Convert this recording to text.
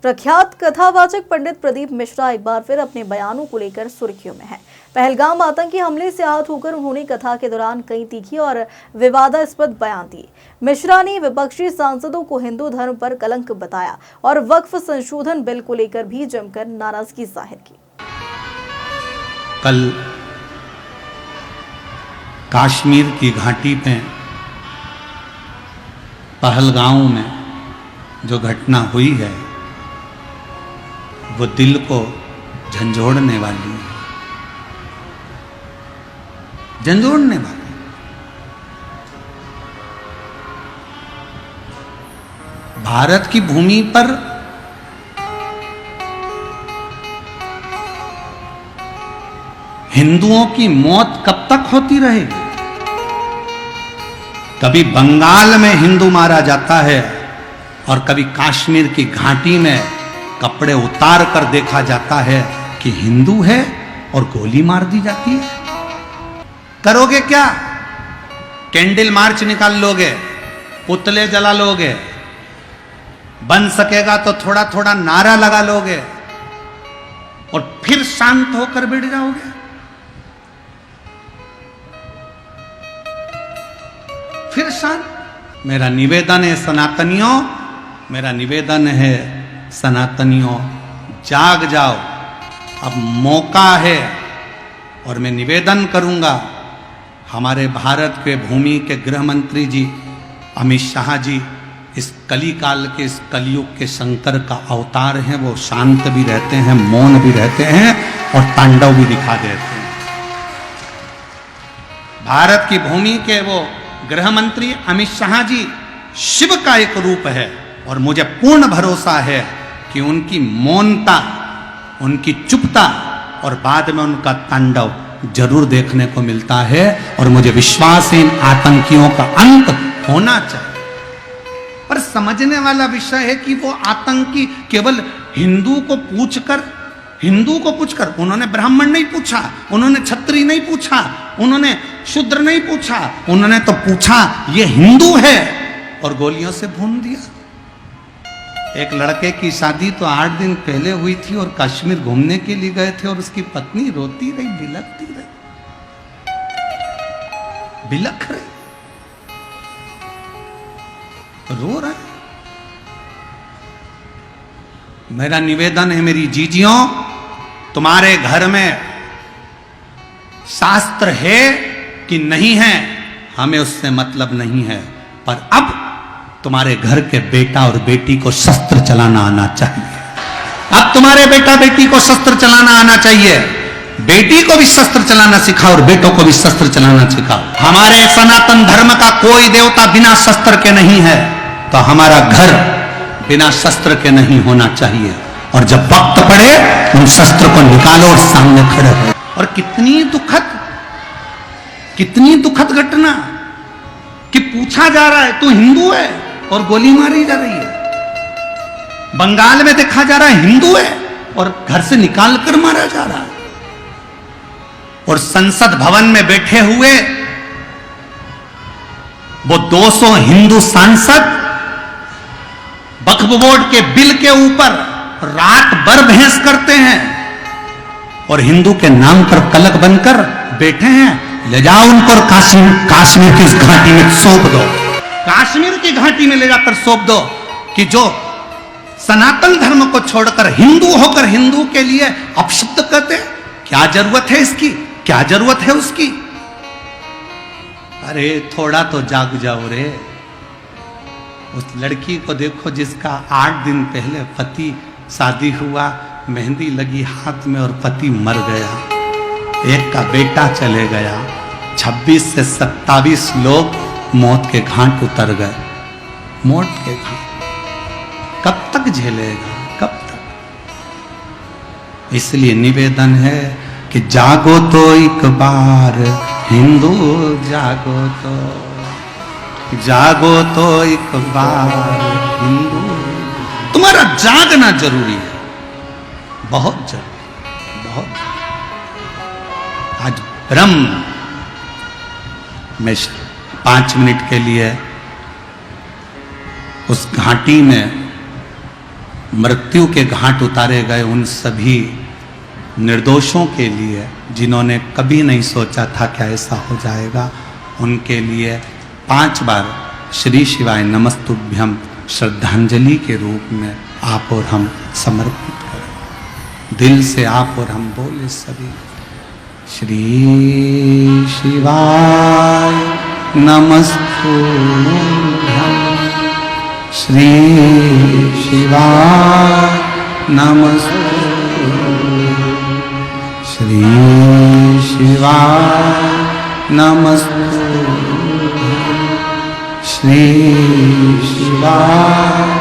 प्रख्यात कथावाचक पंडित प्रदीप मिश्रा एक बार फिर अपने बयानों को लेकर सुर्खियों में हैं। पहलगाम आतंकी हमले से आहत होकर उन्होंने कथा के दौरान कई तीखी और विवादास्पद बयान दिए। मिश्रा ने विपक्षी सांसदों को हिंदू धर्म पर कलंक बताया और वक्फ संशोधन बिल को लेकर भी जमकर नाराजगी जाहिर की। कल कश्मीर की घाटी में पहलगाम में जो घटना हुई है वो दिल को झंझोड़ने वाली है, झंझोड़ने वाली। भारत की भूमि पर हिंदुओं की मौत कब तक होती रहेगी? कभी बंगाल में हिंदू मारा जाता है और कभी कश्मीर की घाटी में कपड़े उतार कर देखा जाता है कि हिंदू है और गोली मार दी जाती है। करोगे क्या? कैंडल मार्च निकाल लोगे, पुतले जला लोगे, बन सकेगा तो थोड़ा थोड़ा नारा लगा लोगे और फिर शांत होकर बैठ जाओगे। फिर शांत। मेरा निवेदन है सनातनियों, मेरा निवेदन है सनातनियों, जाग जाओ, अब मौका है। और मैं निवेदन करूंगा हमारे भारत के भूमि के गृह मंत्री जी अमित शाह जी इस कली काल के, इस कलयुग के शंकर का अवतार हैं। वो शांत भी रहते हैं, मौन भी रहते हैं और तांडव भी दिखा देते हैं। भारत की भूमि के वो गृह मंत्री अमित शाह जी शिव का एक रूप है और मुझे पूर्ण भरोसा है कि उनकी मौनता, उनकी चुपता और बाद में उनका तांडव जरूर देखने को मिलता है। और मुझे विश्वास है इन आतंकियों का अंत होना चाहिए। पर समझने वाला विषय है कि वो आतंकी केवल हिंदू को पूछकर, उन्होंने ब्राह्मण नहीं पूछा, उन्होंने क्षत्रिय नहीं पूछा, उन्होंने शूद्र नहीं पूछा, उन्होंने तो पूछा ये हिंदू है और गोलियों से भून दिया। एक लड़के की शादी तो 8 दिन पहले हुई थी और कश्मीर घूमने के लिए गए थे और उसकी पत्नी रोती रही, बिलखती रही, बिलख रही, रो रहा। मेरा निवेदन है मेरी जीजियों, तुम्हारे घर में शास्त्र है कि नहीं है हमें उससे मतलब नहीं है, पर अब तुम्हारे घर के बेटा और बेटी को शस्त्र चलाना आना चाहिए। अब तुम्हारे बेटा बेटी को शस्त्र चलाना आना चाहिए। बेटी को भी शस्त्र चलाना सिखाओ और बेटों को भी शस्त्र चलाना सिखाओ। हमारे सनातन धर्म का कोई देवता बिना शस्त्र के नहीं है, तो हमारा घर बिना शस्त्र के नहीं होना चाहिए। और जब वक्त पड़े उन शस्त्र को निकालो और सामने खड़े हो। और कितनी दुखद घटना कि पूछा जा रहा है तू हिंदू है और गोली मारी जा रही है। बंगाल में देखा जा रहा है हिंदू है और घर से निकाल कर मारा जा रहा है। और संसद भवन में बैठे हुए वो 200 हिंदू सांसद वक्फ बोर्ड के बिल के ऊपर रात भर बहस करते हैं और हिंदू के नाम पर कलंक बनकर बैठे हैं। ले जाओ उनको और कश्मीर की इस घाटी में सौंप दो। कश्मीर की घाटी में ले जाकर सौंप दो कि जो सनातन धर्म को छोड़कर हिंदू होकर हिंदू के लिए अपशब्द कहते, क्या जरूरत है इसकी, क्या जरूरत है उसकी? अरे थोड़ा तो जाग जाओ रे। उस लड़की को देखो जिसका 8 दिन पहले पति शादी हुआ, मेहंदी लगी हाथ में और पति मर गया, एक का बेटा चले गया, 26 से 27 लोग मौत के घाट उतर गए। मौत के घाट कब तक झेलेगा, कब तक? इसलिए निवेदन है कि जागो तो एक बार हिंदू, जागो तो एक बार हिंदू। तुम्हारा जागना जरूरी है, बहुत जरूरी, बहुत। आज ब्रह्म में 5 मिनट के लिए उस घाटी में मृत्यु के घाट उतारे गए उन सभी निर्दोषों के लिए जिन्होंने कभी नहीं सोचा था कि ऐसा हो जाएगा, उनके लिए 5 बार श्री शिवाय नमस्तुभ्यम श्रद्धांजलि के रूप में आप और हम समर्पित करें। दिल से आप और हम बोले सभी, श्री शिवाय नमस्तुभ्यम, श्री शिवाय नमस्तुभ्यम, श्री शिवाय नमस्तुभ्यम, श्री शिवाय